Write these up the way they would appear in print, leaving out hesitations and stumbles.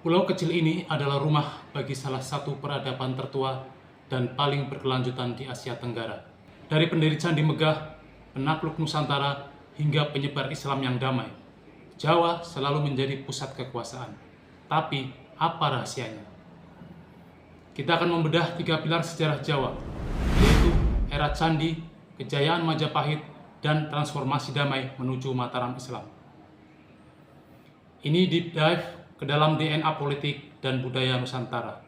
Pulau kecil ini adalah rumah bagi salah satu peradaban tertua dan paling berkelanjutan di Asia Tenggara. Dari pendiri Candi Megah, penakluk Nusantara, hingga penyebar Islam yang damai, Jawa selalu menjadi pusat kekuasaan. Tapi, apa rahasianya? Kita akan membedah 3 pilar sejarah Jawa, yaitu era Candi, kejayaan Majapahit, dan transformasi damai menuju Mataram Islam. Ini deep dive ke dalam DNA politik dan budaya Nusantara.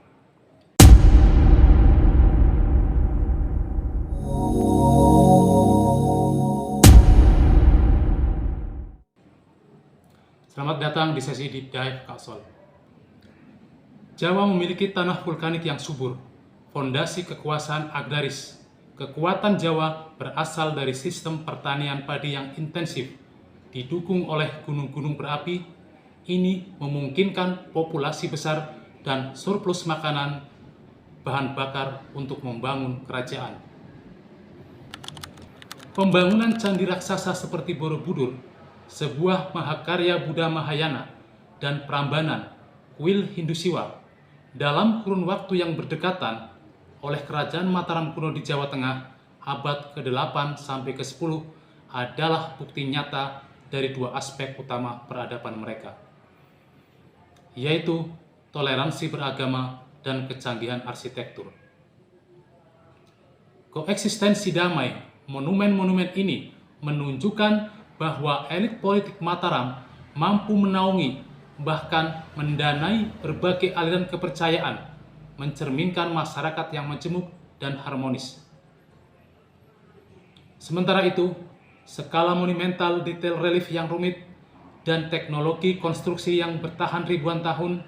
Selamat datang di sesi deep dive Kak Sol. Jawa memiliki tanah vulkanik yang subur, fondasi kekuasaan agraris. Kekuatan Jawa berasal dari sistem pertanian padi yang intensif, didukung oleh gunung-gunung berapi. Ini memungkinkan populasi besar dan surplus makanan bahan bakar untuk membangun kerajaan. Pembangunan candi raksasa seperti Borobudur, sebuah mahakarya Buddha Mahayana, dan Prambanan, kuil Hindu Siwa, dalam kurun waktu yang berdekatan oleh Kerajaan Mataram kuno di Jawa Tengah abad ke-8 sampai ke-10 adalah bukti nyata dari 2 aspek utama peradaban mereka, yaitu toleransi beragama dan kecanggihan arsitektur. Koeksistensi damai monumen-monumen ini menunjukkan bahwa elit politik Mataram mampu menaungi, bahkan mendanai berbagai aliran kepercayaan, mencerminkan masyarakat yang majemuk dan harmonis. Sementara itu, skala monumental, detail relief yang rumit, dan teknologi konstruksi yang bertahan ribuan tahun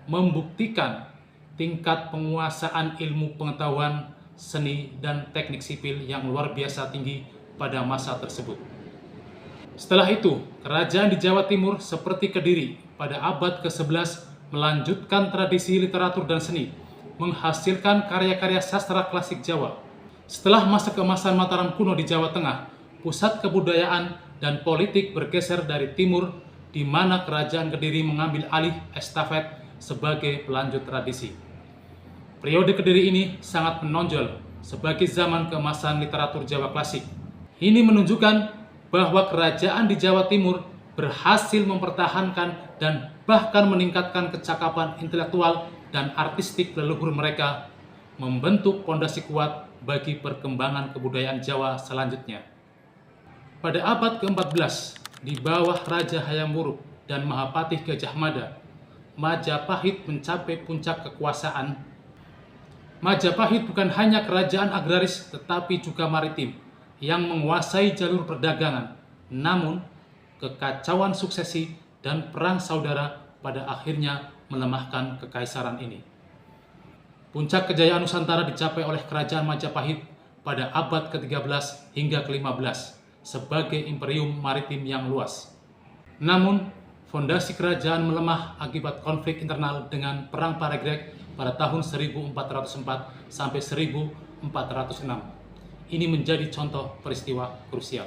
membuktikan tingkat penguasaan ilmu pengetahuan, seni, dan teknik sipil yang luar biasa tinggi pada masa tersebut. Setelah itu, kerajaan di Jawa Timur seperti Kediri pada abad ke-11 melanjutkan tradisi literatur dan seni, menghasilkan karya-karya sastra klasik Jawa. Setelah masa keemasan Mataram kuno di Jawa Tengah, pusat kebudayaan dan politik bergeser dari timur, di mana kerajaan Kediri mengambil alih estafet sebagai pelanjut tradisi. Periode Kediri ini sangat menonjol sebagai zaman keemasan literatur Jawa klasik. Ini menunjukkan bahwa kerajaan di Jawa Timur berhasil mempertahankan dan bahkan meningkatkan kecakapan intelektual dan artistik leluhur mereka, membentuk fondasi kuat bagi perkembangan kebudayaan Jawa selanjutnya. Pada abad ke-14, di bawah Raja Hayam Wuruk dan Mahapatih Gajah Mada, Majapahit mencapai puncak kekuasaan. Majapahit bukan hanya kerajaan agraris tetapi juga maritim yang menguasai jalur perdagangan. Namun, kekacauan suksesi dan perang saudara pada akhirnya melemahkan kekaisaran ini. Puncak kejayaan Nusantara dicapai oleh kerajaan Majapahit pada abad ke-13 hingga ke-15 sebagai imperium maritim yang luas. Namun, fondasi kerajaan melemah akibat konflik internal dengan Perang Paregreg pada tahun 1404 sampai 1406. Ini menjadi contoh peristiwa krusial.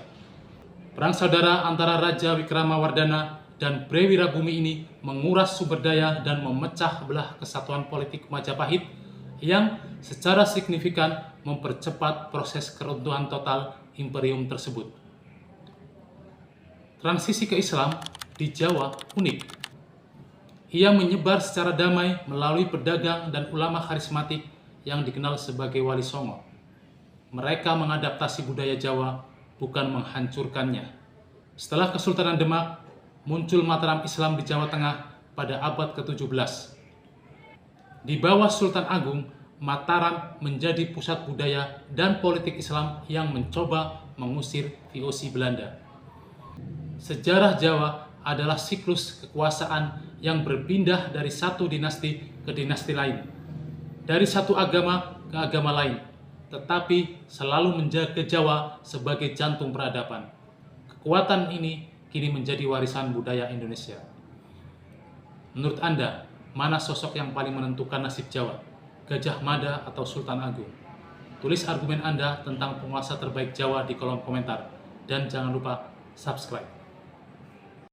Perang saudara antara Raja Wikramawardhana dan Bre Wirabumi ini menguras sumber daya dan memecah belah kesatuan politik Majapahit yang secara signifikan mempercepat proses keruntuhan total imperium tersebut. Transisi ke Islam di Jawa unik. Ia menyebar secara damai melalui pedagang dan ulama karismatik yang dikenal sebagai Wali Songo. Mereka mengadaptasi budaya Jawa, bukan menghancurkannya. Setelah Kesultanan Demak, muncul Mataram Islam di Jawa Tengah pada abad ke-17. Di bawah Sultan Agung, Mataram menjadi pusat budaya dan politik Islam yang mencoba mengusir VOC Belanda. Sejarah Jawa adalah siklus kekuasaan yang berpindah dari satu dinasti ke dinasti lain, dari satu agama ke agama lain, tetapi selalu menjaga Jawa sebagai jantung peradaban. Kekuatan ini kini menjadi warisan budaya Indonesia. Menurut Anda, mana sosok yang paling menentukan nasib Jawa? Gajah Mada atau Sultan Agung? Tulis argumen Anda tentang penguasa terbaik Jawa di kolom komentar. Dan jangan lupa subscribe.